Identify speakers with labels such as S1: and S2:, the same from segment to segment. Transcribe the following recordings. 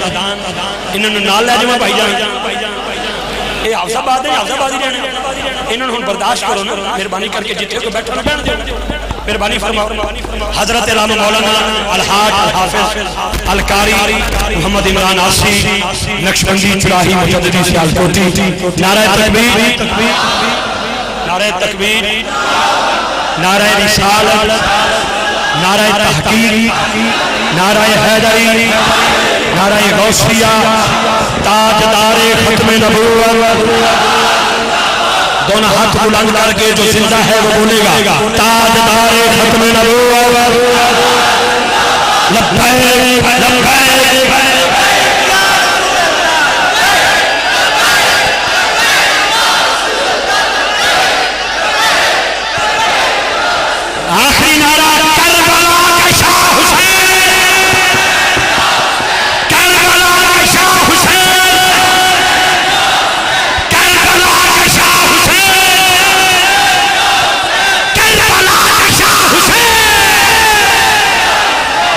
S1: انہوں نے نال لے جاؤں بھائی جان یہ حافظ آباد ہے حافظ آباد ہی رہنے انہوں نے برداشت کرو نا مہربانی کر کے جتنے کو بیٹھا بیٹھ دے مہربانی فرماؤ حضرت علامہ مولانا الحاج الحافظ القاری محمد عمران آسی نقشبندی چراہی مجددی سیالکوٹی نعرہ تکبیر نعرہ تکبیر نعرہ رسالت نعرہ تحقیق نعرہ حیدری نعرہ غوثیہ تاجدار ختم نبوت دونوں ہاتھ بلند کر کے جو زندہ ہے وہ بولے گا تاجدار ختم نبوت لبیک لبیک آخری نعرہ کربلا کا شاہ حسین کربلا کا شاہ حسین کربلا کا شاہ حسین کربلا کا شاہ حسین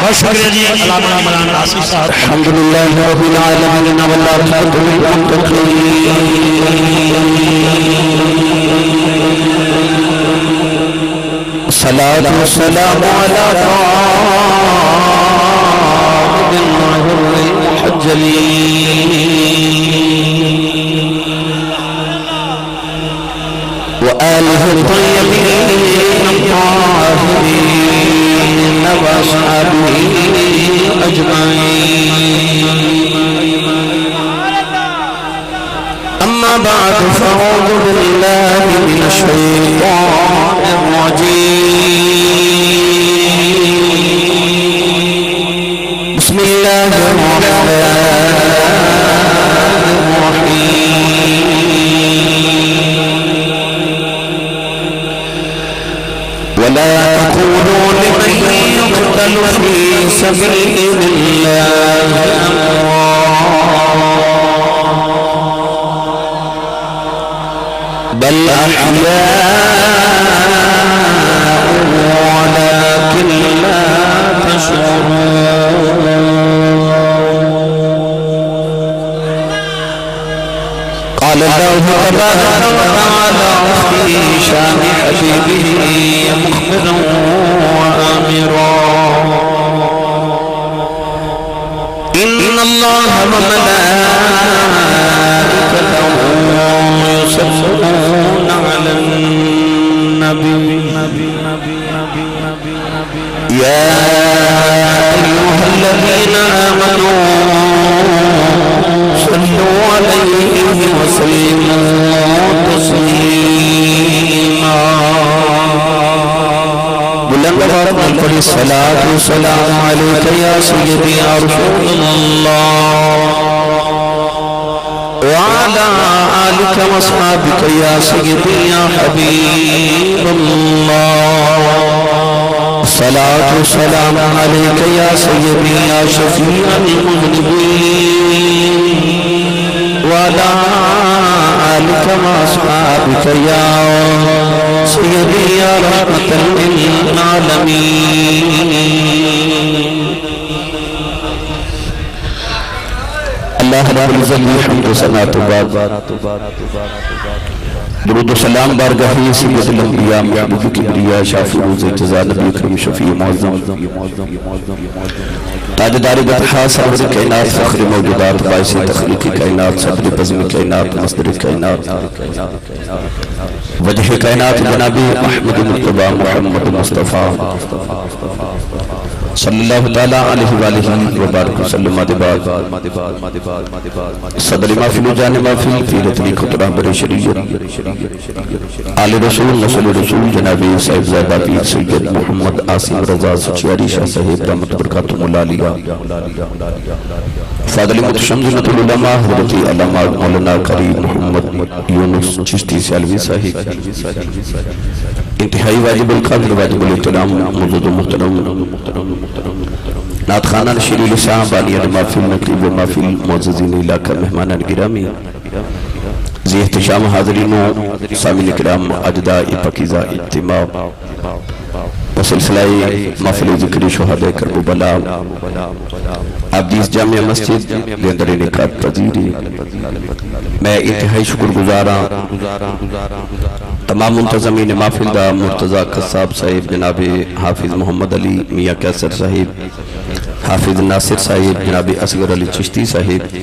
S1: بہت شکریہ جی علامہ مولانا آسی صاحب
S2: الحمدللہ رب العالمین والعاقبۃ للمتقین صلاة والسلام على قائد الغر المحجلين وآله الطيبين الطاهرين وأصحابه أجمعين أما بعد فأعوذ بالله من الشيطان الرجيم بسم الله الرحمن الرحيم ولا تقولوا لمن يقتل في سبيل الله بل أحياء ولكن لا تشعرون قال الله تبارك وتعالى في شان حبيبه مخبرا وآمرا إن الله وملائكته يصلون على النبي يا أيها الذين آمنوا صلوا عليه وسلموا تسليما بلند فرمان پڑھی صلاة والسلام عليك يا سيدي يا رسول الله وعلى آلك واصحابك يا سيدي يا حبيب الله صلاة والسلام عليك يا سيدي يا شفيع المذنبين وعلى آلك واصحابك يا سيدي يا رحمة للعالمين اللہ رب العزت حمد و ثنا تو بعد درود و سلام بارگاہ سید الانبیاء محبوب کبریا شافی روز اجزا نبی اکرم شفیع معظم تاجدار بطحا سرور کائنات فخر موجودات باعث تخلیق کائنات صدر بزم کائنات مصدر کائنات وجہ کائنات جناب احمد مرتضی محمد مصطفیٰ صلی اللہ تعالی علیہ وآلہ وبارک وسلم آدباد صدر محفل جانب محفل فیرتنی خطرہ بر شریعت آل رسول نسل رسول جناب صاحب زیدہ پیر سید محمد آسیم رضا سچیاری شاہ صاحب رحمت برکاتہ مولالیہ فاضل متشمزنت العلماء حضرت علامہ مولانا قریب محمد یونس چشتی سیالوی صاحب انتہائی واجب القادر واجب الاحترام موجود و محترم نات خانان شیری لسان بانیان محفل نقیب و محفل معززین علاقہ مہمانان گرامی زی احتشام حاضرین و سامین اکرام اجدائی پاکیزہ اجتماع اور سلسلہ محفل ذکر شہداء کربلا عبدیس جامع مسجد دے اندر انعقاد پذیر میں انتہائی شکر گزاراں تمام منتظمین محفل دا مرتضی قصاب صاحب جناب حافظ محمد علی میاں کیسر صاحب حافظ ناصر صاحب جناب اصغر علی چشتی صاحب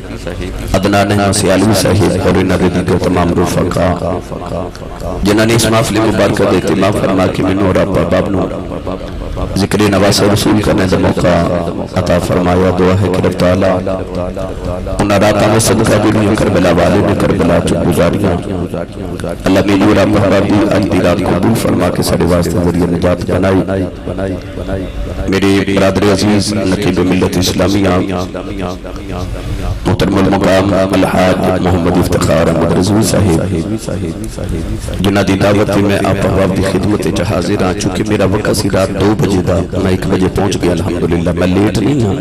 S2: عدنان احمد سیالوی صاحب اور انہوں نے دیگر تمام رفقا جنہوں نے اس محفل مبارکہ دیتے اہتمام فرما کے منو اور ابا بابنو ذکر نواز رسول کرنے دا موقع عطا فرمایا دعا ہے کہ رب تعالیٰ انہا راتہ میں صدقہ بھی کربلا والے میں کربلا چک گزاریاں اللہ میلی اور ابا حرابی آنی رات قبول فرما کے سارے واسطے ذریعہ نجات بنائی میرے برادر عزیز نقیب ملت اسلامیہ محترم المقام الحاج محمد افتخار احمد رضوی صاحب جنہ دی دعوت میں آپ احباب دی خدمت حاضر ہاں چونکہ میرا وقت سی رات 2 بجے دا میں 1 بجے پہنچ گیا الحمدللہ میں لیٹ نہیں ہوں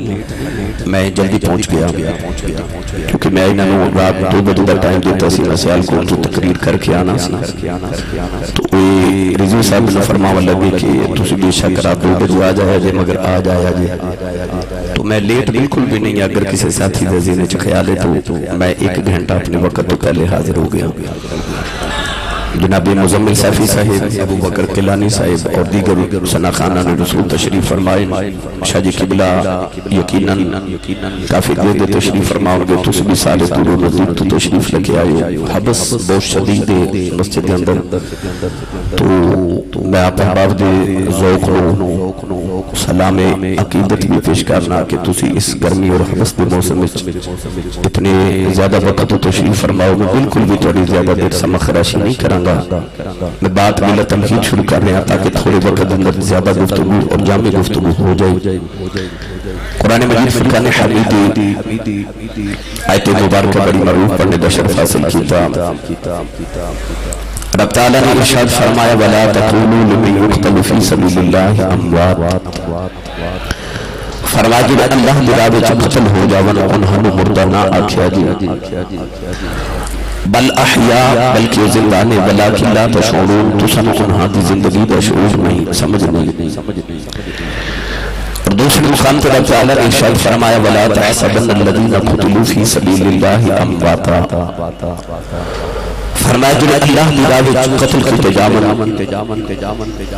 S2: میں جلدی پہنچ گیا کیونکہ میں انہوں نے رات 2 بجے دا ٹائم دیتا سی میں سیال کو تو تقریر کر کے آنا سی تو رضوی صاحب نے فرماوا لگے کہ تسی بے شک رات 2 بجے آ جایا جے مگر آ جایا جے تو میں لیٹ بالکل بھی نہیں اگر کسی ساتھی دے ذہن چ خیال ہے تو میں 1 گھنٹہ اپنے وقت تو پہلے حاضر ہو گیا جناب مزمل صافی صاحب ابو بکر قلانی صاحب اور دیگر ثنا خانان رسول تشریف فرمائے شاہ جی قبلہ یقیناً کافی دیر تشریف فرماؤں گے تو سبھی سالے دور و نظیر تو تشریف لکے آئے حبس بہت شدید ہے مسجد اندر تو میں آپ احباب دے ذوق نو سلام عقیدت بھی پیش کرنا کہ تسی اس گرمی اور حبس دے موسم اتنے زیادہ وقت تو تشریف فرماؤں گے بالکل بھی توڑی زیادہ دیر سمخ راشی نہیں کریں میں بات ملہ تمہید شروع کر رہا تاکہ تھوڑے وقت اندر زیادہ گفتگو اور جامع گفتگو ہو جائے قرآن مجید فرقان حمیدی آیت مبارکہ بڑی معروف پڑھنے دا شرف حاصل کیتا رب تعالیٰ نے ارشاد فرمایا وَلَا تَقُولُوا لِمَنْ يُقْتَلُ فِي سَبِيلِ اللَّهِ أَمْوَاتٍ فرمایا جب اللہ براوے چا قتل ہو جاون انہوں مردہ نہ آکھیا جی بل احیاء بلکہ زندانے ولیکن لا تشعرون تو سن انہاں دی زندگی دا شعور نہیں سمجھ نہیں اور دوسرے مقام پر رب تعالیٰ نے ارشاد فرمایا وَلَا تَحْسَبَنَّ الَّذِينَ قُتِلُوا فِي سَبِيلِ اللَّهِ أَمْوَاتًا فرمایا جو اللہ براوے قتل کی تجامن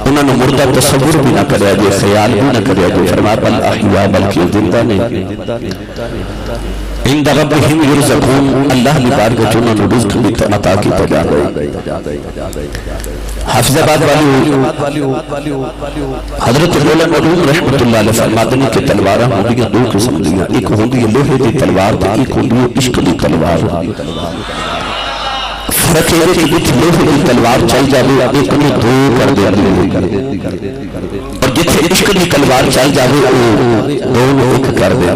S2: انہوں نے مردہ تصور بھی نہ کریا جو خیال بھی نہ کریا جو فرمایا بل احیاء بلکہ زندہ نے عند ربهم يرزقون اللہ نے بارگاہ انہوں نے رزق بھی عطا کی تجا گئی حافظ آباد والی حضرت مولا مدعون رحمت اللہ علیہ فرمادنی کے تلوارہ ہوں گی 2 قسم دیا ایک ہوں گی لوہے دی تلوار ایک ہوں گی عشق دی تلوار فرق ہے کہ کچھ لوہے دی تلوار چل جاوے ایک نے 2 کر دے اور جتھے عشق دی تلوار چل جاوے 2 نے 1 کر دے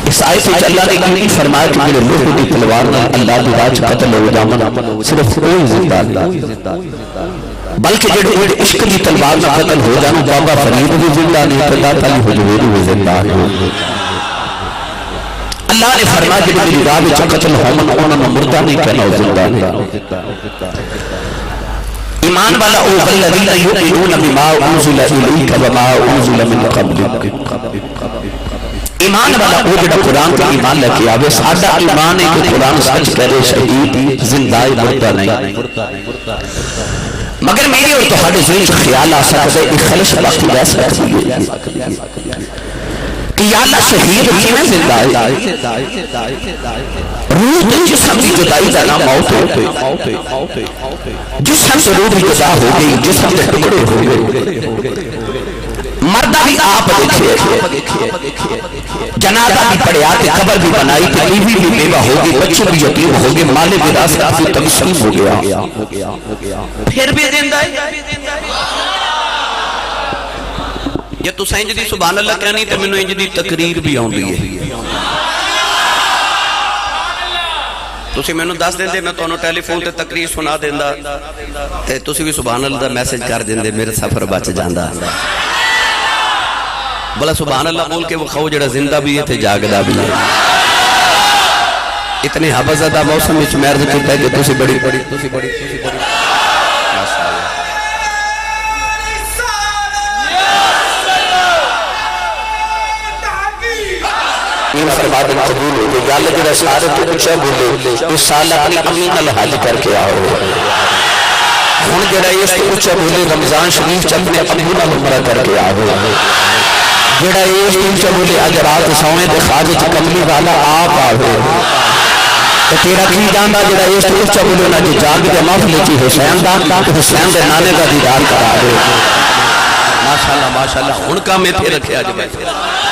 S2: اس آیت میں اللہ نے کہیں فرمایا کہ میرے لوہے دی تلوار نے اللہ دی راج قتل ہو جامن صرف کوئی زندہ بلکہ جڑے عشق دی تلوار نے قتل ہو جانا بابا فرید بھی زندہ نہیں پتا تالی حجویری بھی زندہ نہیں اللہ نے فرمایا کہ میری راج قتل ہو من انہوں نے مردہ نہیں کہنا زندہ نہیں ایمان والا او والذین یؤمنون بما انزل الیک وما انزل من قبلک ایمان والا وہ جڑا قرآن کا ایمان لے کے آوے سادہ ایمان ہے کہ قرآن سچ کرے شہید زندہ مردہ نہیں مگر میری اور تہاڈے ذہن خیال آ سکتا ہے ایک خلش باقی رہ سکتی ہے کہ یا اللہ شہید کیوں زندہ ہے روح تو جسم کی جدائی دا نام موت ہو جسم سے روح جدا ہو گئی جسم سے ٹکڑے ہو گئے مردہ بھی آپ دیکھئے جنازہ بھی پڑے آتے قبر بھی بنائی بیوی بھی بیوہ ہوگی بچے بھی یتیم ہوگی مال وراثت بھی تقسیم ہو گیا پھر بھی زندہ ہے یہ تو سائن جدی سبحان اللہ کہنی تو منو انجدی تقریر بھی آن لیے تسی میں نے 10 دن دینا تو انہوں ٹیلی فون تے تقریر سنا دیندہ تے تسی بھی سبحان اللہ دا میسیج کر دیندے میرے سفر بچ جاندہ بلا سبحان اللہ بول کے وہ خو جڑا زندہ بھی ہے تے جاگدہ بھی ہے اتنے حبزدہ موسم میں مرض کیتا ہے کہ تسی بڑی آمین فرما دیں قبول ہو گئے یا اللہ جڑا سارے تو اچھا بولے اس سال اپنی امی نال حج کر کے آؤ ہن جڑا اس تو اچھا بولے رمضان شریف چ اپنے ابو نال عمرہ کر کے آؤ جڑا اس تو اچھا بولے اج رات سونے دے خواج وچ کملی والا آپ آوے تو تیرا کی جاندا جڑا اس تو اچھا بولے نا جو جاگ دے محفل وچ حسین دا حسین دے نانے دا دیدار کرا دے ماشاءاللہ ہن کام ایتھے رکھیا جے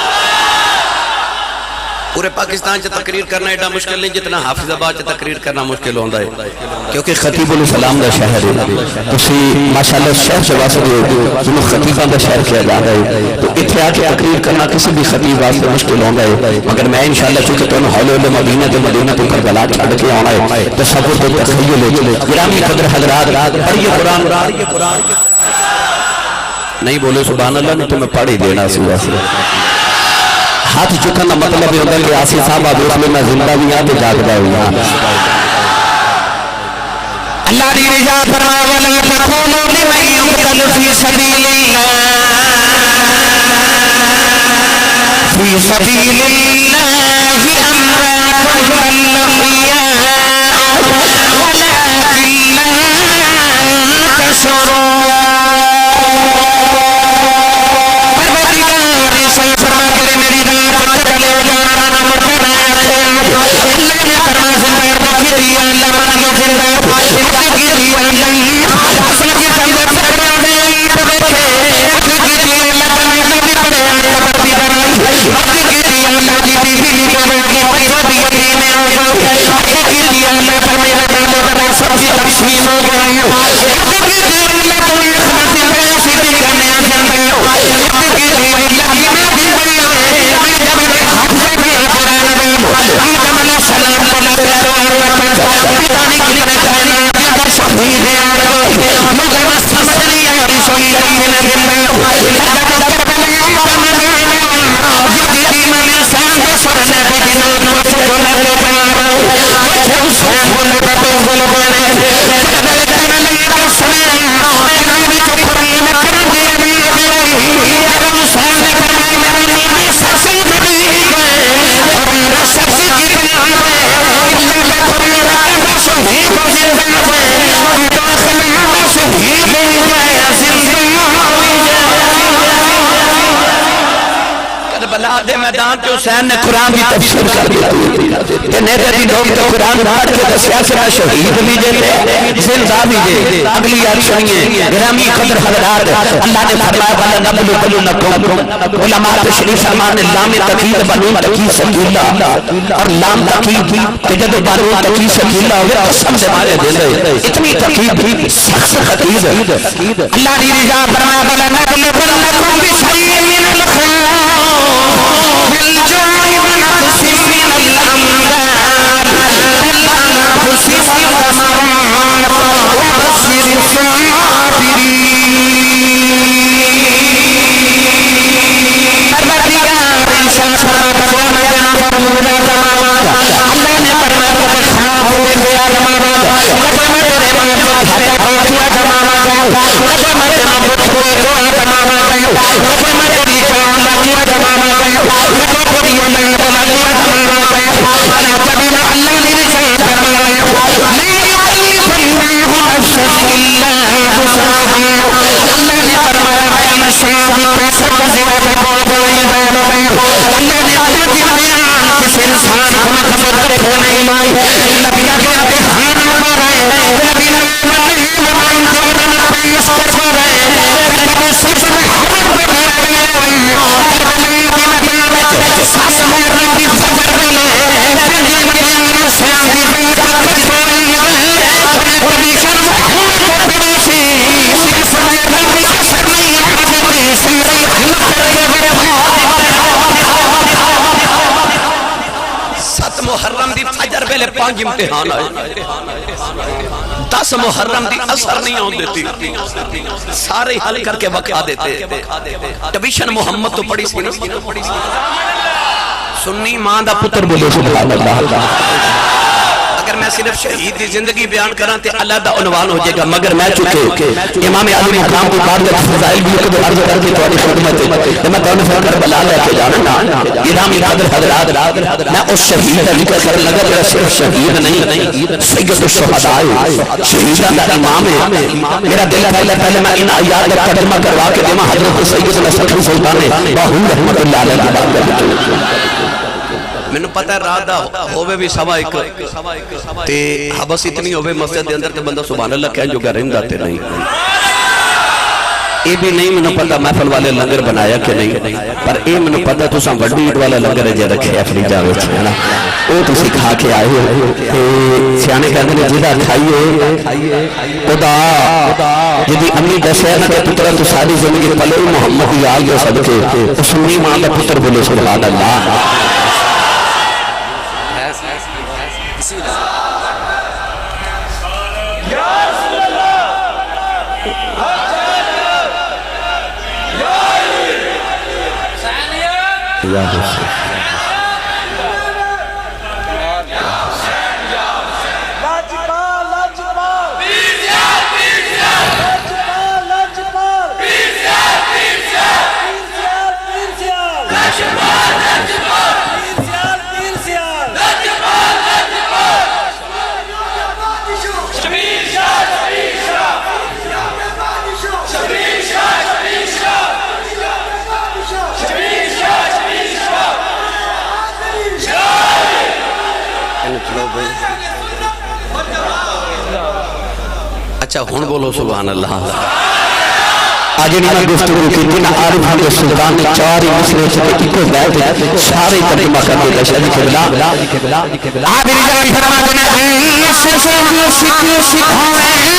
S2: پورے پاکستان سے تقریر کرنا ایڈا مشکل نہیں جتنا حافظ آباد سے تقریر کرنا مشکل ہوتا ہے کیونکہ خطیب الاسلام دا شہر ہے تسی ماشاءاللہ شہر سے واسطے جنہوں خطیبان دا شہر کیا جا رہا ہے تو اتھے آ کے تقریر کرنا کسی بھی خطیب واسطے مشکل ہوتا ہے مگر میں انشاءاللہ چونکہ تو حول مدینہ تو مدینہ تو کربلا چھڑ کے آنا ہے تصور تو تخیل ہے گرامی قدر حضرات پڑھئے قرآن نہیں بولے سبحان اللہ نہیں تو میں پڑھ ہی دینا سی واسطے ہاتھ چکھنا مطلب یہ ہوتا ہے کہ آسی صاحب آدھو اس میں میں زندہ بھی آتے جاگدہ ہوئی اللہ دی رجا فرمائے وَلَا تَقُولُوا لِمَنْ يُقْتَلُ فِي سَبِيلِ اللَّهِ أَمْوَاتٌ بَلْ أَحْيَاءٌ وَلَكِنْ لَا تَشْعُرُونَ میدان کے حسین نے قرآن کی تفسیر کر دیا کہ نیتے بھی لوگ تو قرآن پڑھ کے دسیا سرا شہید بھی دیتے زندہ بھی دے اگلی آرشنیے گرامی قدر حضرات اللہ نے فرمایا والا نبلو بلو نکم علماء تشریف فرمان لام تقید بنو تقید سکیلہ اور لام تقید کہ جب بارو تقید سکیلہ ہوئے قسم سے مارے دے دے اتنی تقید سخت خطید اللہ نے رجا فرمایا والا نبلو بلو نکم بشیء من الخوف بالجوع ونقص من الأموال والأنفس والثمرات وبشر الصابرين پروردگار انسان فرماتا ہے اللہ نے فرمایا خواب ہوئے دیا جمانا لبا میرے ماں بھارے بھاریا جمانا لبا میرے ماں بھارے دعا جمانا لبا میرے دیکھا لگیا جمانا لبا پوری میں بنا لیا جمانا انا جبینا اللہ نے رسائے فرمایا لا يكلف الله نفسا الا وسعها اللہ نے فرمایا انا شاء فسبح اللہ نے آدھا کی بیان کس انسان کو خبر کرے نہیں مائی نبی آگے ہاں ہمارا ہے نبی نبی ہمارا نبی استغفار ہے نبی سچ میں حمد بنا رہے ہیں نبی ساس میں ربی فضل لے نبی نبی سیاسی بیت کتوئی نبی شرم حمد بنا سی سیاسی نبی سرمی نبی سیاسی حمد محرم دی فجر پہلے 5 امتحان آئے 10 محرم دی اثر نہیں آن دیتی سارے حل کر کے بقا دیتے ٹویشن محمد تو پڑی سی سنی ماں دا پتر بولے سبحان اللہ اگر میں صرف شہید دی زندگی بیان کراں تے علیحدہ عنوان ہو جائے گا، مگر میں چکے امام علی مقام کی بات کا فضائل بھی ایک عرض کر کے تھوڑی خدمت ہے میں تمہیں فکر کربلا لے کے جانا گرامی حضرات میں اس شہید کا ذکر کرنے لگا میرا صرف شہید نہیں سید الشہداء شہیدان کا امام ہے میرا دل پہلے میں ان آیات کا ترجمہ کروا کے دیواں حضرت سید نصر سلطان باہو رحمت اللہ علیہ کی بات کرتے میں نے پتہ ہے رات دا ہووے بھی سوا ایک تے حبس اتنی ہووے مسجد دے اندر تے بندہ سبحان اللہ کہیں جو کہ رہن داتے نہیں اے بھی نہیں میں نے پتہ محفل والے لنگر بنایا کہ نہیں پر اے میں نے پتہ تو ساں وڈی عید والا لنگر ہے جے رکھے افری جاوے چھے نا او تو سکھا کے آئے ہو سیانے کہتے ہیں جیدہ کھائیے خدا جدی امی دسے ہے نا کہ پترہ تو ساری زندگی پلے محمد یاد جو صدقے تو سنی ماں کا پتر بولے سبحان اللہ اچھا ہون بولو سبحان اللہ آج انہی میں گفتگو کی دن عارف حضرت سلطان نے چاری مصرے سے ایکو بیت سارے ترجمہ کر کے دشہری قبلہ آبری جوان فرما دنے سکھویں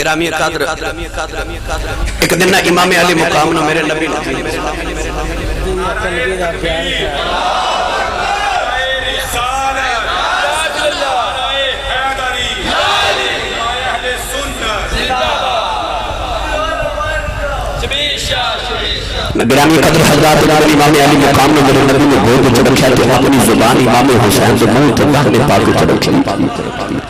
S2: گرامی قادر ایک دن امام علی مقام نو میرے نبی گرامی قدر حضرات امام علی مقام نو میرے نبی نے گود چڑھا کہ اپنی زبان امام حسین سے منہ تک نے پاک چڑھا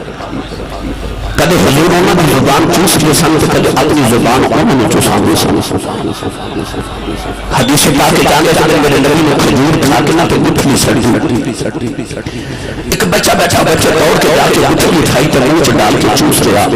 S2: کدے حضور انہوں نے زبان چوس کے سن کدے اپنی زبان انہوں نے چوسان دے سن حدیث پاک کے جانے سے میرے نبی نے کھجور کھا کے نہ تو گٹھلی سڑی ایک بچہ بیٹھا بچہ دوڑ کے جا کے گٹھلی کھائی تو منہ چ ڈال کے چوس رہا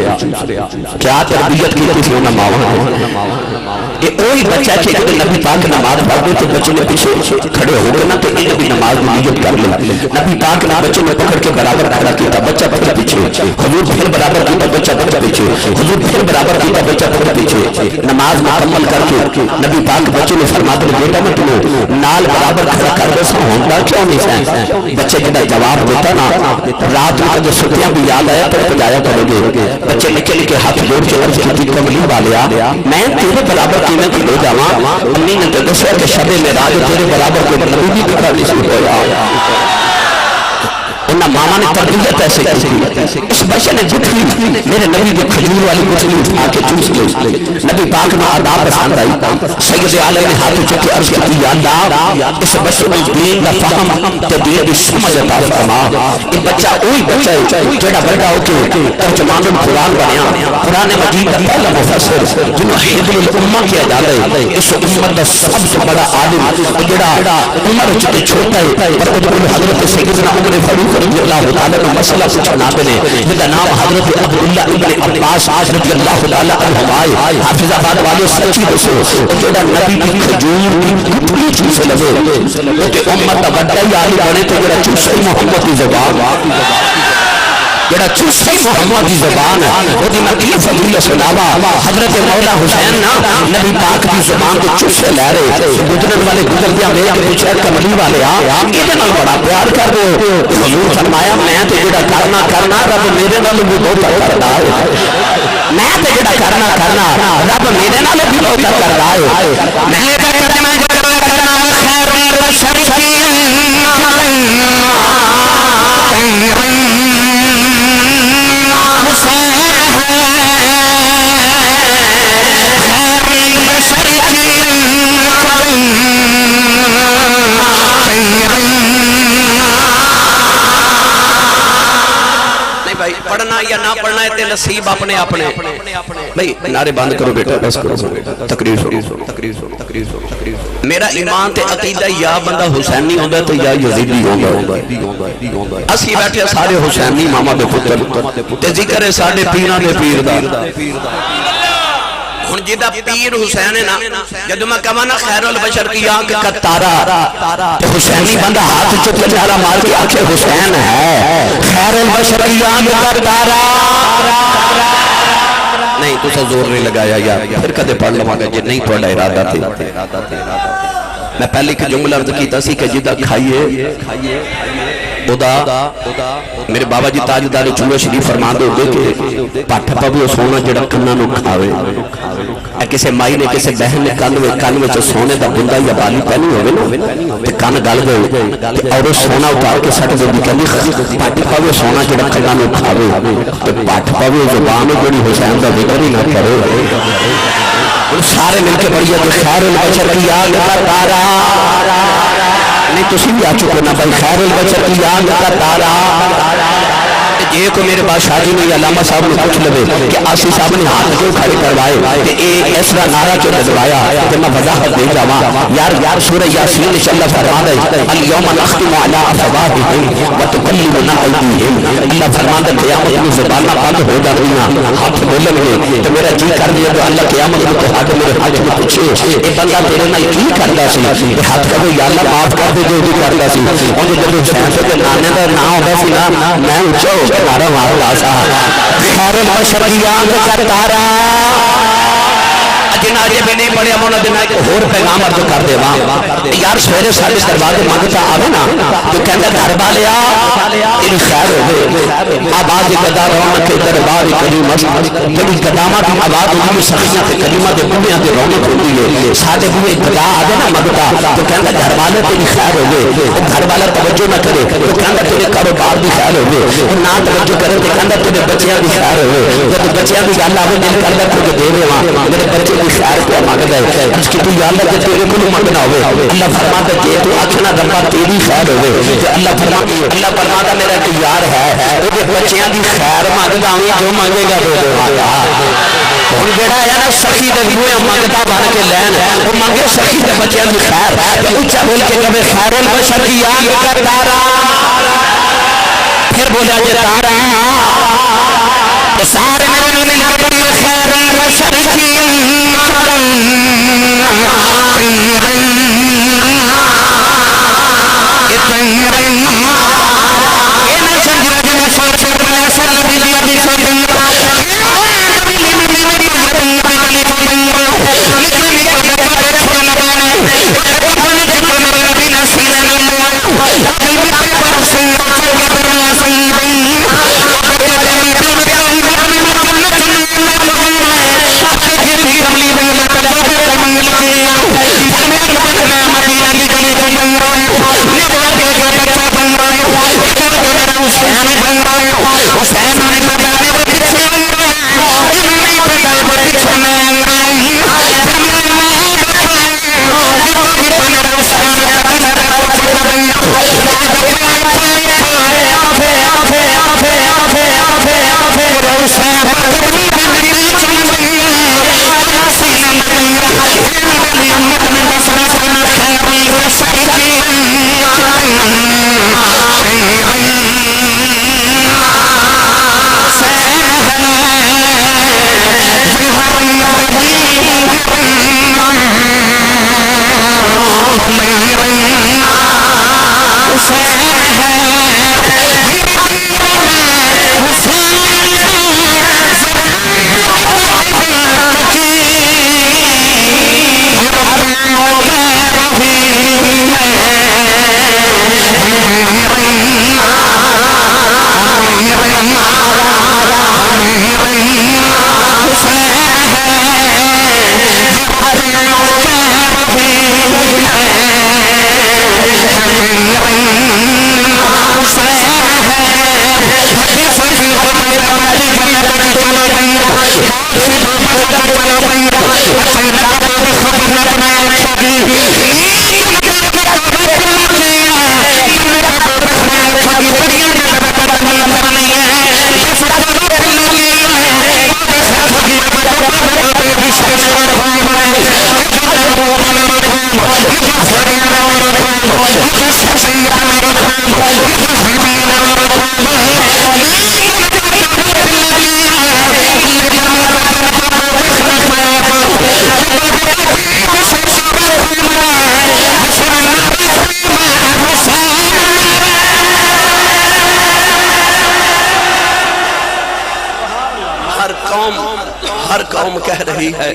S2: کیا تربیت کی تھی انہاں ماواں یہ وہی بچہ کہ جب نبی پاک نماز پڑھتے تو بچے نے پیچھے کھڑے ہو گئے نا تو یہ نبی نماز میں نیت کر لیا نبی پاک نے بچے نے پکڑ کے برابر کھڑا کیا بچہ پکڑ پیچھے حضور پھر برابر کیا بچہ پکڑ پیچھے حضور پھر برابر کیا بچہ پکڑ پیچھے نماز مکمل کر کے نبی پاک بچے نے فرمایا بیٹا میں تمہیں نال برابر کھڑا کر دے سا ہوتا کیوں نہیں سا بچے جب جواب دیتا نا رات میں جو ستیاں بھی یاد آیا تو پجایا کرو گے بچے نکل کے ہاتھ جوڑ کے عرض کی کملی والیا میں تیرے برابر میں کہ لے جاواں امی نے تو دسیا کہ شب معراج تیرے برابر کوئی نبی بھی پکڑ نہیں سی ہویا ورنہ ماما نے تربیت ایسے کی اس بچے نے گٹھلی میرے نبی کے کھجور والی گٹھلی اٹھا کے چوس لی نبی پاک میں آداب پسند آئی سید عالم نے ہاتھ چکے عرض کی یا اللہ اس بچے میں دین کا فہم تے دین کی سمجھ عطا فرما یہ بچہ وہی بچہ ہے جڑا بڑا ہو کے ترجمان القرآن بنیا قرآن مجید کا پہلا مفسر جنہوں حبر الامہ کیا جاتا ہے اس امت کا سب سے بڑا عالم جڑا عمر چکے چھوٹا ہے پر ادھر حضرت سیدنا عمر فاروق رضی اللہ تعالیٰ کا مسئلہ کچھ نابلے جنہا نام حضرت عبداللہ ابن عباس رضی اللہ تعالیٰ عنہ حافظ آباد والے سچی دسو جڑا نبی کی کھجور کی گٹھلی چوسے لگے کہ امت کا بڑا ہی عالم بنے تو جڑا چوسے محمد کی زبان جڑا چوسے محمد کی زبان ہے وہ دی مکی فضیلت سناوا حضرت مولا حسین نا نبی پاک کی زبان کو چوسے لے رہے گزرن والے گزر دیا میں کہ پوچھا کملی والے یہ نال بڑا پیار کر دو حضور فرمایا میں تے جڑا کرنا رب میرے نال بھی بہت کردا ہے میں تے جڑا کرنا رب میرے نال بھی بہت کردا ہے میں تے کرنا خیر و شر پڑھنا یا نہ پڑھنا ہے تے نصیب اپنے بھئی نعرے بند کرو بیٹا بس کرو تقریر سنو میرا ایمان تے عقیدہ یا بندہ حسینی ہوندہ تے یا یزیدی ہوندہ اسی بیٹھے سارے حسینی ماما دے پتر تے ذکر ہے ساڑھے پیرہ دے پیر دا ہن جیدہ پیر حسین ہے نا جدو میں کہا نا خیر البشر کی آنکھ کا تارا حسینی بندہ ہاتھ چک چہرہ مار کے آنکھ حسین ہے خیر البشر کی آنکھ کا تارا نہیں تو زور نہیں لگایا یار پھر کدے پڑھ لوں گا جی نہیں تھوڑا ارادہ تھی میں پہلے کی جملہ عرض کیتا سی کہ جدہ کھائیے میرے بابا جی تاجدار چوہے شریف فرمان دے کہ پاٹھا پاوے سونا جڑا کناں نو کھاوے کسے مائی نے کسے بہن نے کن وچ سونے دا بندا یا بالی پہنی ہوے نا تے کن گل گئے اور سونا اتار کے سٹ دے کہندی پاٹھا پاوے سونا جڑا کناں نو کھاوے تے پاٹھا پاوے زبان جڑی حسین دا ذکر ہی نہ کرے سارے مل کے پڑھیے کہ خیر البشر کی آگ کا تارا نہیں تسی بھی آ چکے نا بھائی خیر البشر کی آگ کا تارا یہ کو میرے بادشاہ جی نے علامہ صاحب نے پوچھ لے کہ آسی صاحب نے ہاتھ کیوں کھڑے کروائے کہ ایک ایسا نعرہ کیوں دلوایا کہ میں وضاحت دے جاواں یار سورہ یاسین انشاءاللہ فرماتا ہے الیوم نختم علی افواہہم وتکلمنا ایدیہم اللہ فرماتا ہے قیامت میں زباناں بند ہو جائیں ہاتھ بولیں گے تو میرا جی کر دیا تو اللہ قیامت میں تو ہاتھ میرے ہاتھ میں پوچھے اے بندہ تیرے نال کی کردا سی کہ ہاتھ کہو یا اللہ معاف کر دے جو بھی کردا سی اور جب حسین کے نانے دا نام ہوندا سی نا میں اونچا تارا مارا سا خیر البشر کی آنکھ کا تارا جنازے بھی نہیں پڑھے امونہ دن آئے کہ اور پیغام عرض کر دے وہاں یار سویرے سارے دروازے مانگتا آوے نا تو کہندہ گھربا لیا تیری خیر ہوئے آباد قدار رونق کے دربار کریمت جبی قدامات آباد ہوئی سخیاں تے کریمہ دے بوئیاں دے رونق ہوئی ہے سادے بوئے قدا آدھے نا مانگتا تو کہندہ گھربالے تیری خیر ہوئے گھربالا توجہ نہ کرے تو کہندہ تیرے کاروبار بھی خیر ہوئے اور نہ توجہ کرے تو کہندہ تیرے بچیاں بھی خیر ہوئے جب بچیاں بھی اللہ آوے دل کردہ تو دے رہے وہاں میرے بچے خیر کیا مانگتا ہے اس کی تو یا اللہ کہ تیرے کو مانگنا ہوئے اللہ فرماتا ہے کہ تو اکھنا ربا تیری خیر ہوئے کہ اللہ فرماتا میرا ایک یار ہے وہ بچیاں دی خیر مانگتا ہوں جو مانگے گا دے دے ہن جڑا ہے نا سخی دے بوئے مانگتا بن کے لین وہ مانگے سخی دے بچیاں دی خیر کہ اونچا بول کے کہے خیر البشر کی آگ کا تارا پھر بولا جے تارا سارے میرے مل کے خیر البشر کی
S3: ہر قوم کہہ رہی ہے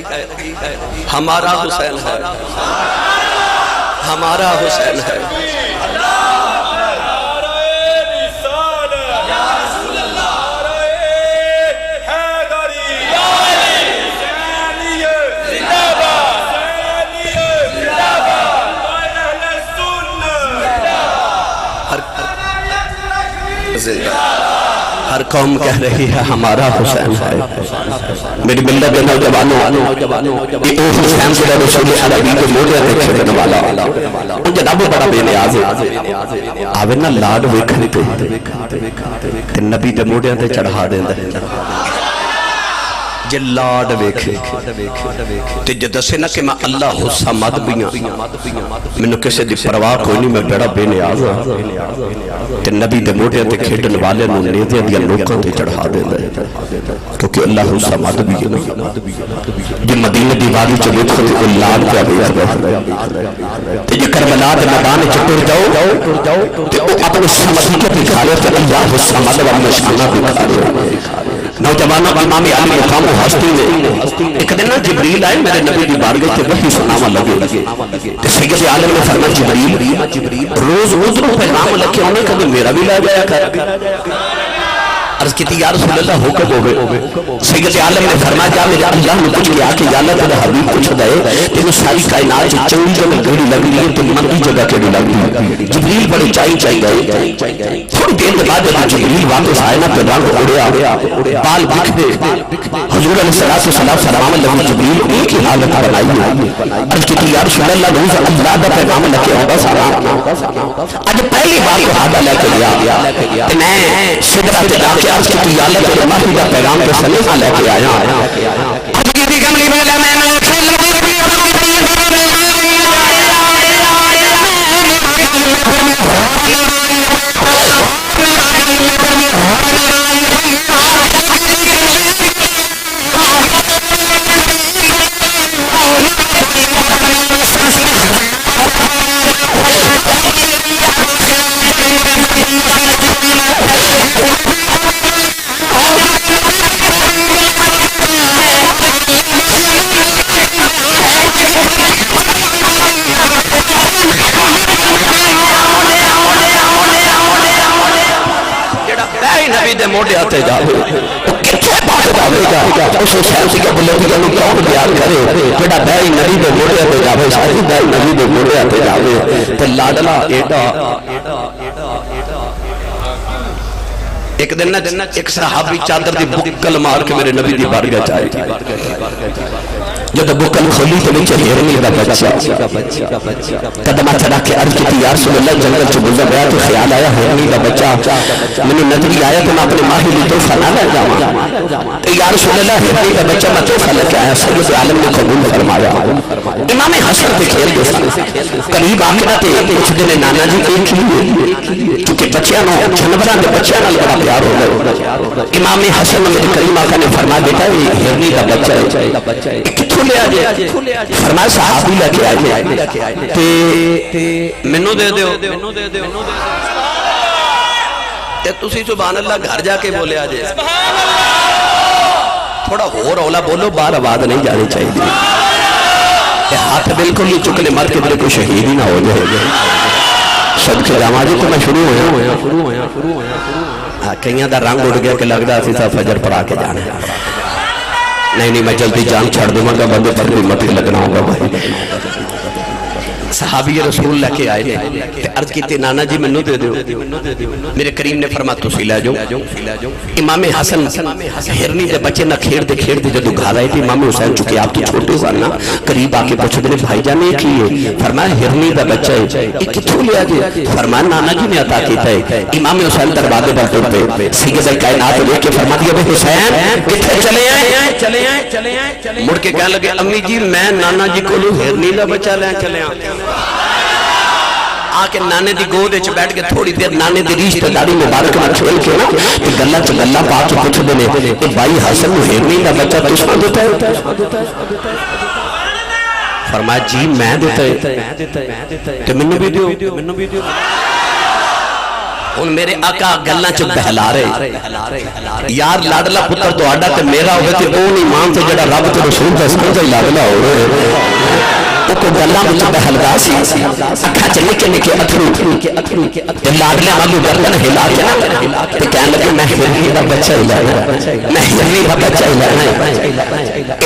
S3: ہمارا حسین ہے، ہمارا حسین ہے۔ ہر قوم کہہ رہی ہے ہمارا حسین ہے۔ میری ملت کے نوجوانوں، یہ او حسین صلی رسول عربی کے موڑے دیکھے دینے والا ان جناب بڑا بے نیاز ہے۔ آوے نا لاڈ ویکھن تے نبی دے موڑے تے چڑھا دیندا جے لاڈ ویکھے تے جے دسے نا کہ میں اللہ الصمد بھی ہاں، مینوں کسے دی پرواہ کوئی نہیں، میں بڑا بے نیاز ہاں تے نبی دے موڑے تے کھیڈن والے نوں نیزے دی لوکاں تے چڑھا دیندا کیونکہ اللہ الصمد بھی ہے۔ جے مدینے دی وادی چ ویکھو تے لاڈ پیا ویکھدا تے جے کربلا دے میدان چ ٹر جاؤ تے او اپنی سمجھیت دکھا رہے تے اللہ الصمد والی نشانہ دکھا رہے۔ نوجوانوں امام علی مقام و ہستی نے ایک دن جبریل آئے میرے نبی دی بارگاہ تے وحی سناوا لگے تے سید عالم نے فرمایا جبریل روز ادھروں پیغام لے کے آنے کبھی میرا بھی لے گیا کر۔ عرض کی یا رسول اللہ حکم ہوگئے۔ سید عالم نے فرمایا جا میرے اللہ نے کچھ کیا کہ یا اللہ تیرا حبیب کچھ دے تینوں ساری کائنات چنگی جگہ گھڑی لگ رہی ہے تو مندی جگہ کیڑی لگ رہی ہے۔ جبریل بڑے چائی گئے، تھوڑی دیر کے بعد جب جبریل واپس آئے نا تو رنگ اڑیا، بال بکھرے، حضور علیہ السلام فرمان لگے جبریل ان کی حالت بنائی ہے۔ عرض کی یا رسول اللہ روز اللہ دا پیغام لے کے آؤں گا۔ آج پہلی بار کو حادہ لے کے گیا کہ میں سدرہ تے جا کے عرض کی یا اللہ تیرے ماہی دا پیغام کے سلیحہ لے کے آیا۔ عرض کی کملی بولا میں موڑے آتے جاوے کتھے بات جاوے گا اس حسین سی کے بلندیاں نوں کون بیان کرے جڑا بھائی نبی دے موڑے آتے جاوے ساری بھائی نبی دے موڑے آتے جاوے تے لاڈلا ایڈا۔ ایک دن ایک صحابی چادر دی بکل مار کے میرے نبی دی بارگاہ چ آئے۔ جب بکل کھولی تو نیچے ہرنی دا بچہ قدمہ چڑھا کے عرض کی یا رسول اللہ جنگل چ گزر گیا تو خیال آیا ہرنی دا بچہ میں نے نظری آیا کہ میں اپنے ماہی لی تحفہ نہ لے جاواں تو یا رسول اللہ ہرنی دا بچہ میں تحفہ لے کے آیا۔ سید عالم نے قبول فرمایا۔ امام حسن کے کھیل دے سن قریب آخرہ تے کچھ دن نانا جی ایک ہی چونکہ بچیاں نو جانوراں دے بچیاں نال بڑا پیار ہو گئے۔ امام حسن میرے کریم آقا نے فرمایا بیٹا یہ ہرنی دا بچہ ہے کتھوں لے آجے؟ فرمایا صحابی لے کے آئے تے منو دے دیو تے تسی سبحان اللہ گھر جا کے بولے آجے۔ تھوڑا ہو رولا بولو بار آواز نہیں جانی چاہیے۔ ہاتھ بالکل نہیں چکنے مر کے میرے کوئی شہید ہی نہ ہو جائے۔ سب کے جامعہ جی تو میں شروع ہویا کئیاں دا رنگ اڑ گیا کہ لگ رہا سی تھا فجر پر آ کے جانے۔ نہیں میں جلدی جان چھڑ دوں گا بندے پر بھی مت لگنا ہوگا بھائی۔ صحابی رسول لے کے آئے تے عرض کیتے نانا جی منو دے دیو۔ میرے کریم نے فرمایا تسی لے جاؤ۔ امام حسن ہرنی دے بچے نہ کھیڑ دے جدو گھر آئے تھے امام حسین چکے آپ تو چھوٹے ہوا نا قریب آ کے پوچھتے نے بھائی جانے یہ کی ہے؟ فرمایا ہرنی دا بچہ ہے یہ کتھوں لے آجے؟ فرمایا نانا جی نے عطا کیتا ہے۔ امام حسین دروازے پر ٹر پہ سید کائنات دیکھ کے فرما دیا بھائی حسین کتھے چلے آئے؟ مڑ کے کہنے لگے امی جی میں نانا جی کو ہرنی دا بچہ لے چلے آئے۔ آکے نانے دی گود اچھ بیٹھ کے تھوڑی دیر نانے دی رشتہ داری مبارک میں چھوڑ کے نا کہ گلہ چھ گلہ پا کے پوچھ دینے کہ بھائی حسن ہرنی دا بچہ تشمہ دیتا ہے؟ فرمایا جی میں دیتا ہے کہ منو بھی دیو۔ ہن میرے آقا گلاں چ بہلا رہے یار لاڈلا پتر تہاڈا تے میرا ہوے تے او نہیں مان تے جڑا رب تے رسول دا سمجھا لاڈلا ہوے او کو گلاں وچ بہلدا سی اکھاں چ نکے نکے اتھرو تے لاڈلا والی گردن ہلا کے تے کہن لگے میں ہرنی دا بچہ ہی لینا میں ہرنی دا بچہ ہی لینا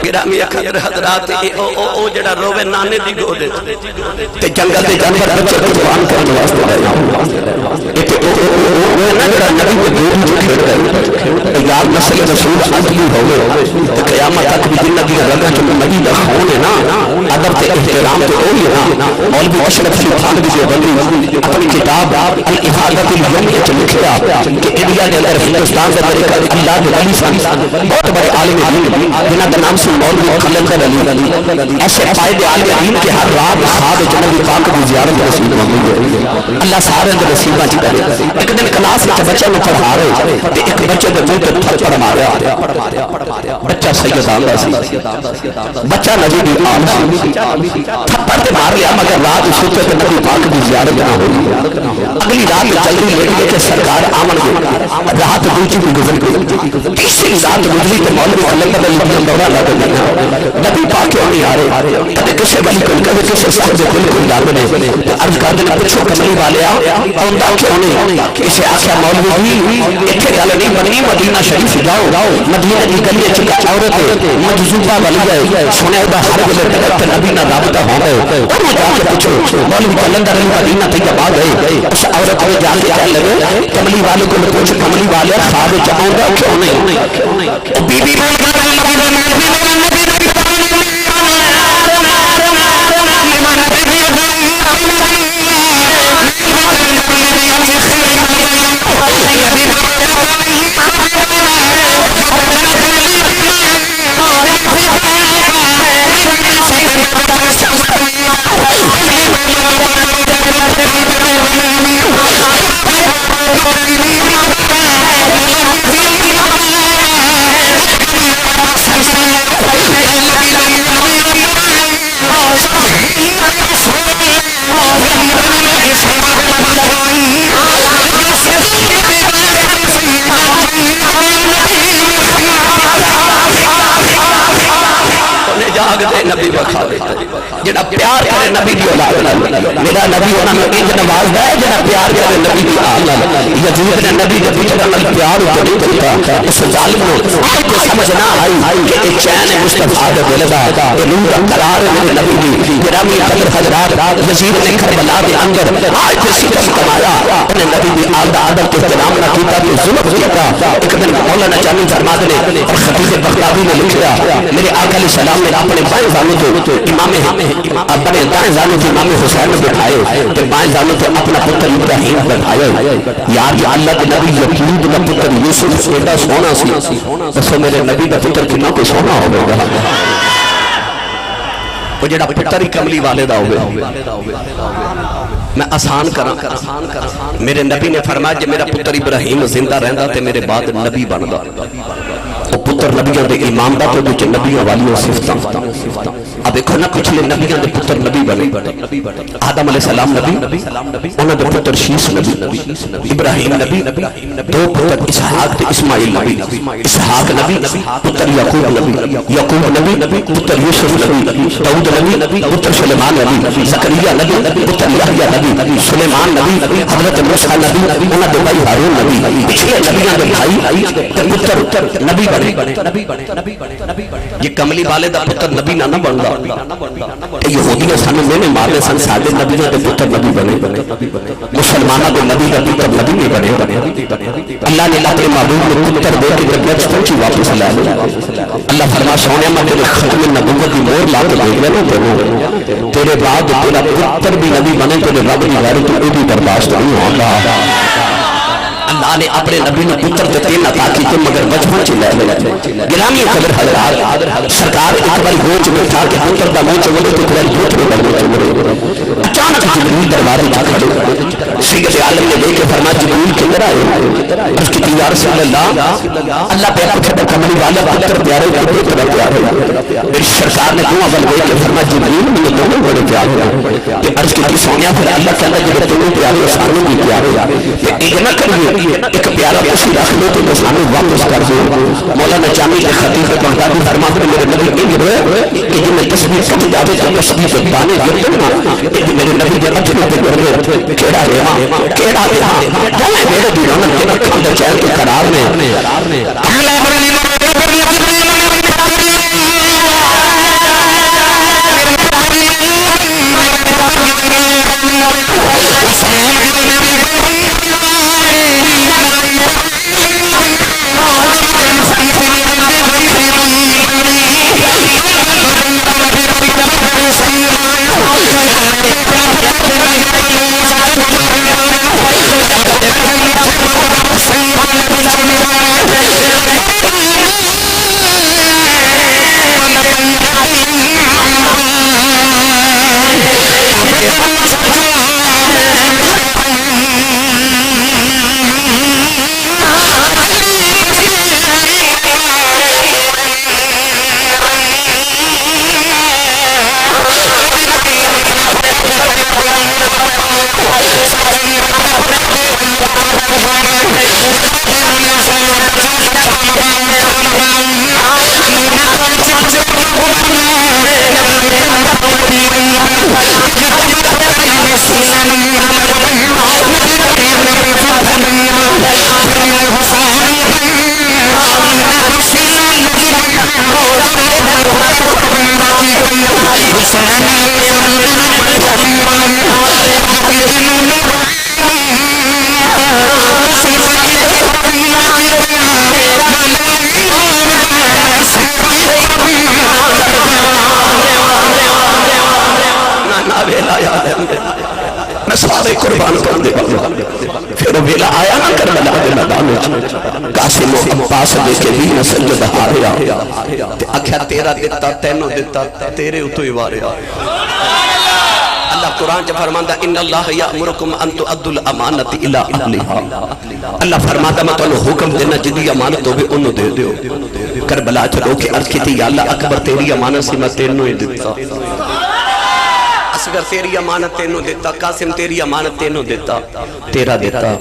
S3: گرامی اکھر حضرات او جڑا روے نانے دی گود تے جنگل دے جانور بچے قربان کرنے واسطے لے تے او نا جڑا نبی دے گود کھیڑ رہے یار نسل رسول اصلی ہوے تے قیامت تک بھی زندگی رگاں چ نبی دا خون ہے نا ادب تے احترام تے وہی ہے نا مولوی اشرف علی تھانوی دی بندی اپنی کتاب الافاضۃ الیومیہ چ لکھیا کہ انڈیا دے اندر ہندوستان دے اندر اللہ دے ولی سن بہت بڑے عالم دین جنہاں دا نام سی مولوی قلندر علی ایسے قائد عالم دین کے ہر رات خواب جنبی پاک کی زیارت نصیب ہوئی ہے اللہ سارے دے نصیباں چ کرے ایک دن کلاس وچ بچے نوں پڑھا رہے تے ایک بچے دے منہ تے تھپڑ ماریا بچہ سید آندا سی بچہ نبی دی آل سی تھپڑ تے مار لیا مگر رات سوتے تے نبی پاک کی زیارت نہ ہوئی اگلی رات جلدی لیٹ کے سرکار آمن گئے رات دوسری بھی گزر گئی تیسری رات گزری تے مولوی قلندر علی دورہ لگ گیا نبی پاک کیوں نہیں آ رہے کدے کسے ولی کو کدے کسے صاحب کل کو لاگ نے عرض کر دے پوچھو کملی والے آندا کیوں نہیں اسے آخیا مولوی ایتھے گل نہیں بنی مدینہ شریف جاؤ مدینہ دی گلی وچ عورت مجذوبہ والی ہے سنے دا ہر ویلے تے نبی نال رابطہ ہو گئے او جا کے پوچھو مولوی قلندر علی مدینہ تے جب آ گئے اس عورت کو جا کے کہنے لگے کملی والے کو پوچھ کملی والے خواب وچ آندا کیوں نہیں بی بی نبی بخا جڑا پیار کرے نبی دی اولاد میرا نبی انہاں نوں انج نوازدا ہے جڑا پیار کرے نبی دی اولاد یزید نے نبی دے پچھڑن نال پیار نہیں کیتا اس ظالم نوں آج سمجھ نہ آئی کہ اے چین مصطفی دے دل دا اے نور دا قرار ہے نبی دی گرامی قدر حضرات یزید نے کربلا دے اندر آج تے ستم کمایا انہیں نبی دی اولاد ادب تے احترام نہ کیتا تے ظلم کیتا ایک دن مولانا جامی فرما دے اور خطیب بغدادی نے لکھیا میرے آقا علیہ السلام نے اپنے بائیں زانوں تو امام اپنے دائیں زانوں تو امام حسین بٹھائے تے بائیں زانوں تو اپنا پتر ابراہیم بٹھائے یار جو اللہ کے نبی یقین کا پتر یوسف ایڈا سونا سی بس میرے نبی کا پتر کتنا کوئی سونا ہوگا وہ جڑا پتر ہی کملی والے دا ہوگا میں آسان کراں میرے نبی نے فرمایا کہ میرا پتر ابراہیم زندہ رہندا تے میرے بعد نبی بندا وہ پتر نبیوں دے امام دا تے نبیوں والی صفتاں اب دیکھو نا پچھلے نبیوں دے پتر نبی بنے آدم علیہ السلام نبی انہاں دے پتر شیس نبی ابراہیم نبی دو پتر اسحاق تے اسماعیل نبی اسحاق نبی پتر یعقوب نبی پتر یوسف نبی داؤد نبی پتر سلیمان نبی زکریا نبی پتر یحییٰ نبی سلیمان نبی حضرت موسیٰ نبی انہاں دے بھائی ہارون نبی پچھلے نبیوں دے بھائی پتر نبی بنے یہ کملی والے دا پتر نبی نہ بندا یہودیاں سانو مینے مارنے سن ساڈے نبیوں دے پتر نبی بنے مسلماناں دے نبی دا پتر نبی نہیں بنے اللہ نے اپنے محبوب نے پتر دے کے جب پہنچی واپس لا لیا اللہ فرما سونے میں تیرے ختم نبوت کی مہر لا کے دے گا تیرے بعد تیرا پتر بھی نبی بنے تیرے رب کی غیرت کو بھی برداشت نہیں ہوگا اللہ نے اپنے نبی نے پتر تے تین عطا کی تم مگر بچپن چ لے گرامی قدر حضرات سرکار ایک بار گوچ میں تھا کہ پتر دا منہ چولے تو پھر پتر دا منہ چولے اچانک جبریل دربار میں کھڑے سید عالم نے دیکھ کے فرمایا جبریل کدھر آئے اس کی یا رسول اللہ پہ پوچھا کملی والا پتر پیارے کتنے طرح پیارے میری سرکار نے کیوں اول دیکھ کے فرمایا جبریل مجھے دونوں بڑے پیارے ہیں کہ عرض کی سونیا پھر اللہ کہتا ہے جب دونوں پیارے سانوں بھی پیارے کہ ایک نہ کریے ایک پیارا کسی رکھ لو تو مسلمان واپس کر دو مولانا جامی کے خطیب بغدادی فرماتے ہیں میرے نبی انج ہوئے کہ جو میں تصویر کٹ جاتے جب تصویر سے بانے گرتے نا کہ میرے نبی جب اچھنے پہ گرتے کیڑا رہا جانے میرے دیوانا جنہ کھاندر چاہل کے قرار میں سارے قربان کر دے پھر ویلا آیا نہ کربلا دے میدان قاسم و عباس دے کے بھی سجد ہاریا تے آکھیا تیرا دتا تینوں دتا تیرے اتو ہی واریا اللہ قرآن جب فرماندا ان اللہ یامرکم ان تؤدوا الامانۃ الی اہلھا اللہ فرماندا میں تانوں حکم دینا جدی امانت ہوے اونوں دے دیو کربلا چ رو کے عرض کیتی یا اللہ اکبر تیری امانت سی میں تینوں ہی دتا اصغر تیری امانت تینوں دیتا قاسم تیری امانت تینوں دیتا تیرا دیتا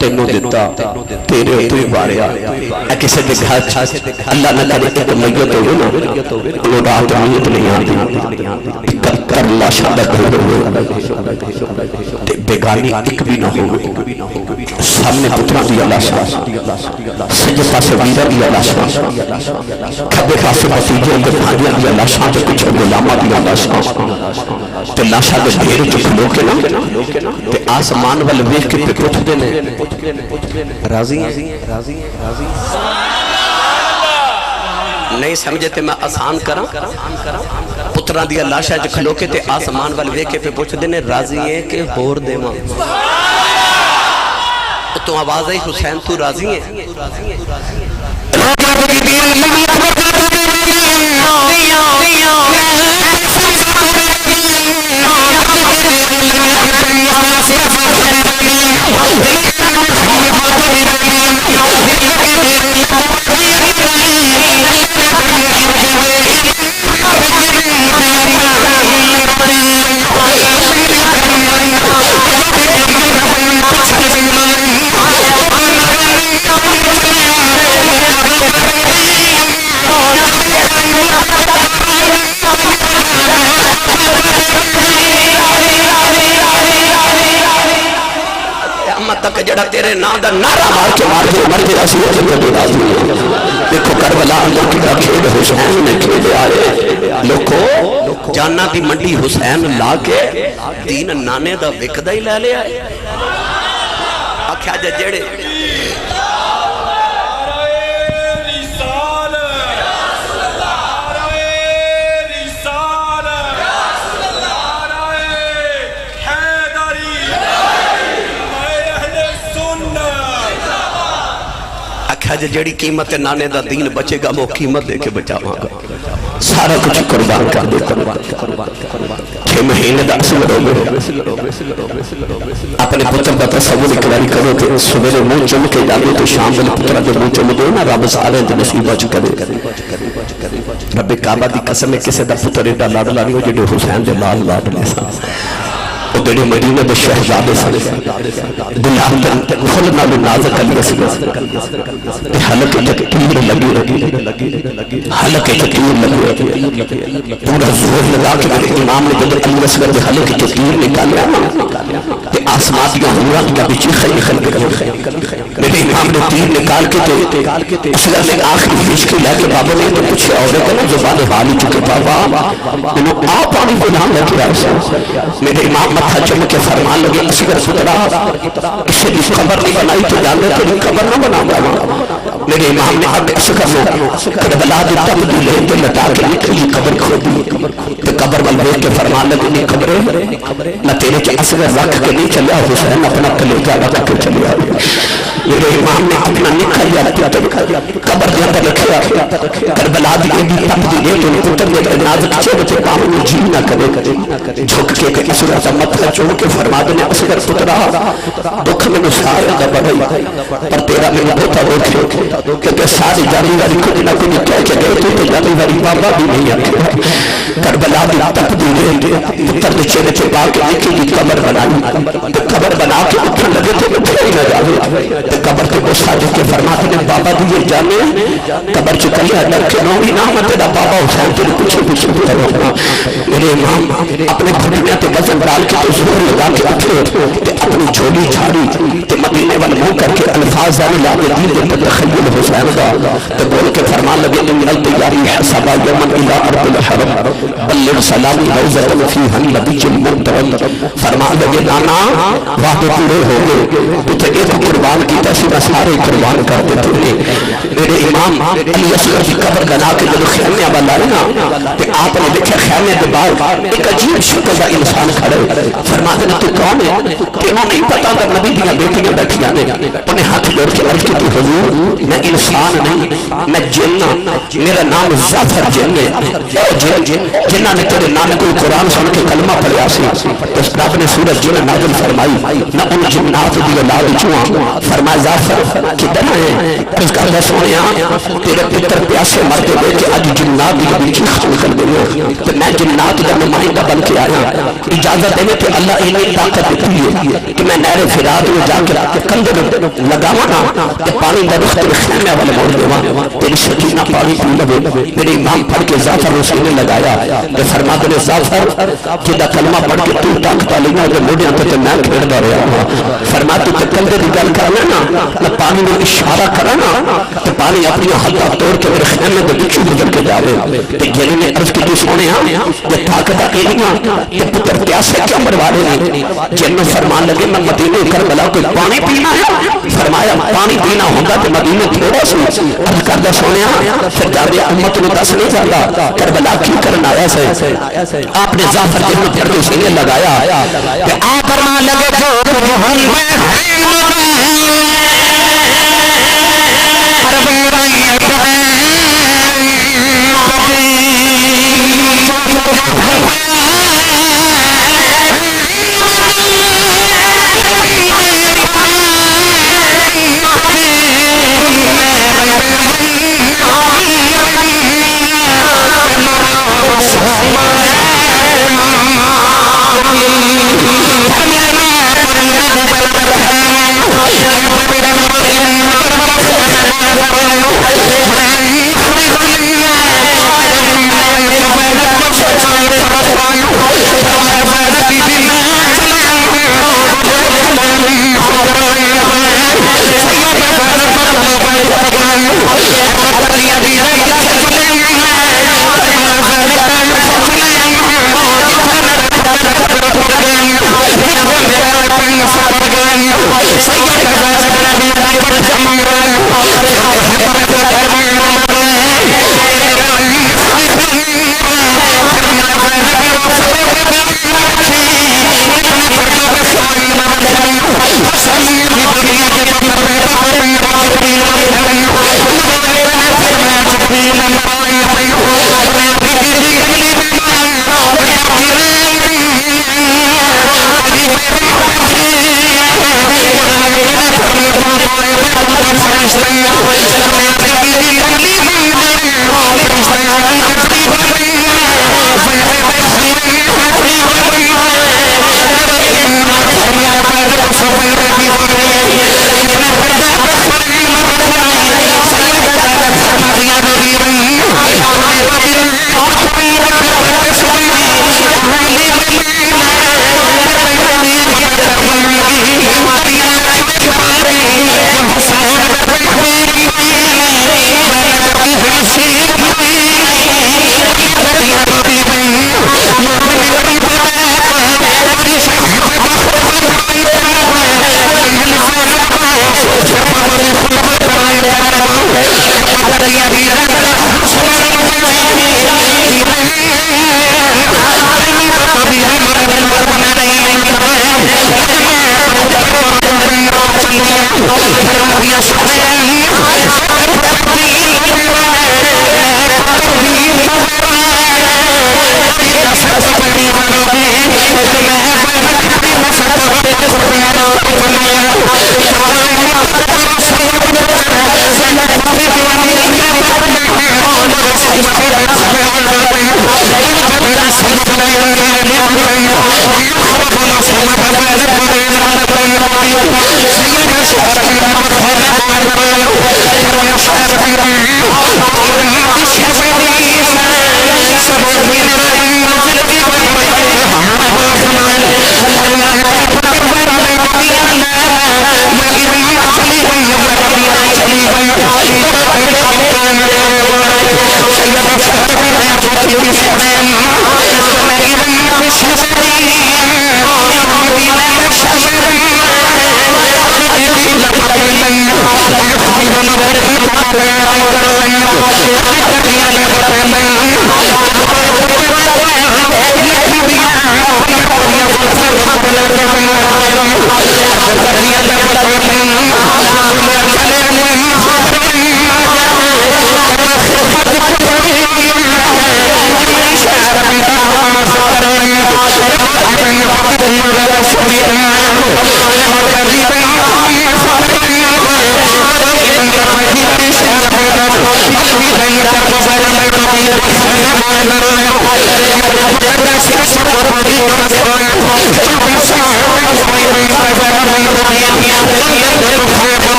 S3: تینوں دیتا تیرے تو ہی باریا اے کسے دے گھر اللہ نہ کرے ایک میت ہوئے نا انہوں رات میت نہیں آتی کر اللہ شادہ گھر ہوئے بیگانی ایک بھی نہ ہوئے سامنے پترہ دیا لاشا سجد پاسے ویرہ دیا لاشا کھبے پاسے بسیجے اندر بھانیاں دیا لاشا جو کچھ غلامہ دیا لاشا تے لاشا دے ڈھیر جو کھلو کے نا تے آسمان والے ویخ کے پہ پوچھ دینے راضی ہیں نہیں سمجھے تے میں آسان کرا پترہ دیا لاشا جو کھلو کے تے آسمان والے ویخ کے پہ پوچھ دینے راضی ہیں کہ ہور دے ماں تو آواز ہے حسین تو راضی ہیں تک جڑا تیرے نام دا نعرہ مار کے مر کے اسی تے راضی ہیں دیکھو کربلا اندر کی کھیل حسین نے کھیلے آئے لوکو جانا دی منڈی حسین لا کے دین نانے دا وکدا ہی لے لیا آکھیا جڑے جڑی قیمت نانے دا دین بچے گا وہ قیمت دے کے بچاواں گا سارا کچھ قربان کر دے 6 مہینے دا اصل اپنے پتر دا تصور اقراری کرو کہ صبح منہ چم کے جانے تو شام میں پتر جو منہ چم دے نا رب سارے دے نصیب بچ کرے رب کعبہ دی قسم ہے کسے دا پتر ایڈا لاڈلا نہیں ہو جڑے حسین دے لال لاڈلے سا دے مدینہ دے شہزادے سنے دلہم خلنا میں نازک علی رسول حلق تکتیر لگی حلق تکتیر لگی پورا زور لگا کے میرے امام نے جب علی رسول دے حلق تکتیر نکالیا تے آسماتیاں ہورا کیا بچی خیلی میرے امام نے تیر نکال کے اصغر نے آخری فیشکی لے کے بابا نے پوچھے عورت ہے زبان حالی چکے بابا انہوں آپ آنی کو نام لے کے آئے میرے امام متھا چم کے فرمان لگے اصغر پترا اسے اس خبر نہیں بنائی تو جانے تو خبر نہ بنا میرے امام نے اب اصغر نے کربلا دی تب دی لین کے لٹا کے نکلی قبر کھودی تو قبر والے کے فرمان لگے نہیں قبریں نہ تیرے کے اصغر رکھ کے نہیں چلیا حسین اپنا کلیجہ رکھ کے چلیا میرے امام نے اپنا نکھا لیا قبر دے اندر رکھیا کربلا دی تب دی لین کے پتر نے نازک چے بچے کام میں جی نہ کرے جھک کے اصغر کا متھا چوم کے فرما دینے اصغر پترا دکھ میں سارے دا بڑھائی پر تیرا میں بہتا روکے کہ ساری جانی والی کچھ نہ کچھ کہہ کے گئے تو جانی والی بابا بھی نہیں آتے کربلا دی تپ دی لے پتر دے چہرے پہ پا کے لکھی دی قبر بنائی قبر بنا کے اٹھن لگے تھے کہ پھر ہی نہ جاوے قبر کے غصہ جو کے فرما دینے بابا دی یہ جانے قبر چکلیا ڈر کے نوی نام تیرا بابا حسین تیرے پچھے پچھے پتر ہونا میرے امام اپنے گھڑیاں تے وزن ڈال کے تو زور لگا کے اٹھے تے اپنی جھولی جھاڑی تے مدینے والے منہ کر کے الفاظ داری لا کے دین دے تخیل حسین دا تے بول کے فرمان لگے ان التیاری حسابا یومن الى ارض الحرم بلغ سلامی روزت فیہا النبی المنتظر فرمان لگے نانا وعدے پورے ہو گئے تے ایک قربان کی تشریح سارے قربان کر دیتے میرے امام علی اصغر کی قبر بنا کے جب خیمے والا نا تے آپ نے دیکھا خیمے کے بعد ایک عجیب شکل دا انسان کھڑے فرما دینا تو کون ہے کہ انہوں نہیں پتا کہ نبی دیا بیٹیاں بیٹھی آنے انہیں ہاتھ جوڑ کے عرض کی تو حضور میں انسان نہیں میں جن میرا نام زعفر جن ہے جنہ نے تیرے نام کوئی قرآن سن کے کلمہ پڑھیا سی اس رب نے سورج جن نازل فرمائی نہ ان جنات دی اولاد چوں فرمایا زعفر کدھر ہے اس کا اللہ سنیا تیرے پتر پیاسے مرتے ہوئے کہ اج جنات دی بیچی خون کر دے تو میں جنات دا نمائندہ بن کے آیا اجازت دینے کہ اللہ انہیں طاقت دیتی ہے کہ میں نہر فرات میں جا کے کندھے لگاواں نا تے پانی دا رخت خیمے والے موڑ دیواں تیری سکینہ پانی پی لگے میرے امام پڑھ کے زعفر رسول نے لگایا تے فرما دے زعفر جدا کلمہ پڑھ کے تو طاقت لینا تے موڑیاں تے میں کھیڑدا رہیا فرما تو کندھے دی گل کرنا نا پانی میں اشارہ کرنا تے پانی اپنی ہاتھ توڑ کے میرے خیمے دے وچوں گزر کے جاوے تے جن نے عرض کی سونے تے طاقت اینیاں تے پتر پیاسے کیوں مرواڑے نہیں جن فرمان لگے میں مدینے کربلا کوئی پانی پینا ہے فرمایا پانی پینا ہوگا تو مدینے تھوڑا سی عرض کردہ سونے پھر جاوے امت نے دس نہیں جاتا کربلا کی کرنا آیا سے آپ نے زعفر جن پھر کے سینے لگایا کہ آپ فرمان لگے تو محل میں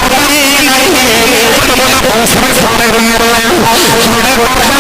S4: Sampai Come on.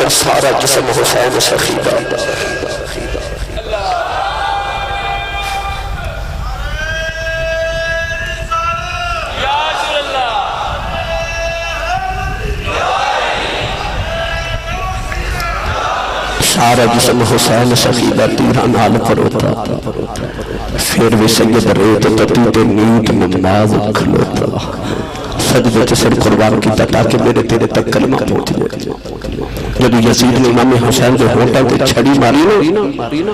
S2: کا سارا جسم حسین سخیدہ سارا جسم حسین سخیدہ تیران آل پروتا پھر بھی سید ریت تطیت نیت نماز کھلوتا سجدے سے سر قربان کی تاکہ میرے تیرے تک کلمہ پہنچ جائے جب یزید نے امام حسین جو ہوتا تے چھڑی ماری نا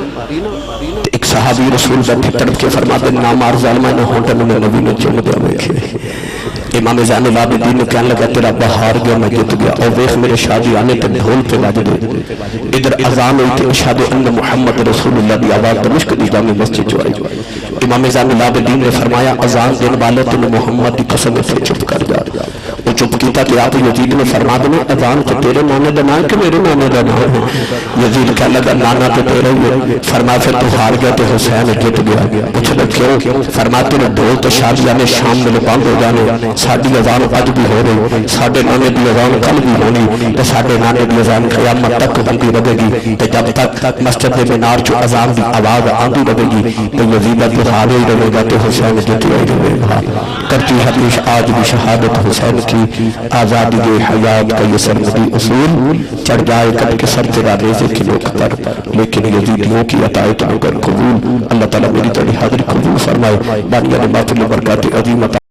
S2: ایک صحابی رسول بیٹھے تڑپ کے فرماتے نامار ظالمہ نے ہوتا میں نبی نے چوم دیا بیٹھے امام زین العابدین نے کہنے لگا تیرا بہار گیا میں جت گیا اور ویخ میرے شادی آنے تے ڈھول پہ لاج دے ادھر اذان ہوئی تھی اشہد ان محمد رسول اللہ بھی آواز دمشق دی جامع مسجد جو آئی امام زین العابدین نے فرمایا اذان دن والے تن محمد دی قسم سے چپ کر جا وہ چپ کیتا کہ آپ یزید نے فرما دینا اذان تو تیرے نانے دنا ہے کہ میرے نانے دنا ہے یزید کہنے لگا نانا تو تیرے ہی فرما پھر تو ہار گیا تو حسین جت گیا پوچھے کیوں فرماتے نے ڈھول تو شادیاں میں شام میں بند ہو جانے ساڑھی اذان اج بھی ہو رہی ساڑھے نانے دی اذان کل بھی ہونی تو ساڑھے نانے دی اذان قیامت تک بندی رہے گی تو جب تک مسجد مینار چو اذان دی آواز آندی رہے گی تو یزید تو ہارے ہی رہے گا تو حسین جت ہی رہے گا کرتی حدیث آج بھی شہادت حسین کی آزادی حیات کا یہ سرمدی اصول چڑھ جائے کٹ کے سر تیرا ریزے کی لوگ پر لیکن یزیدیوں کی عطایت اگر قبول اللہ تعالیٰ میری تیری حاضر قبول فرمائے بانیان ماتل برکات عظیمت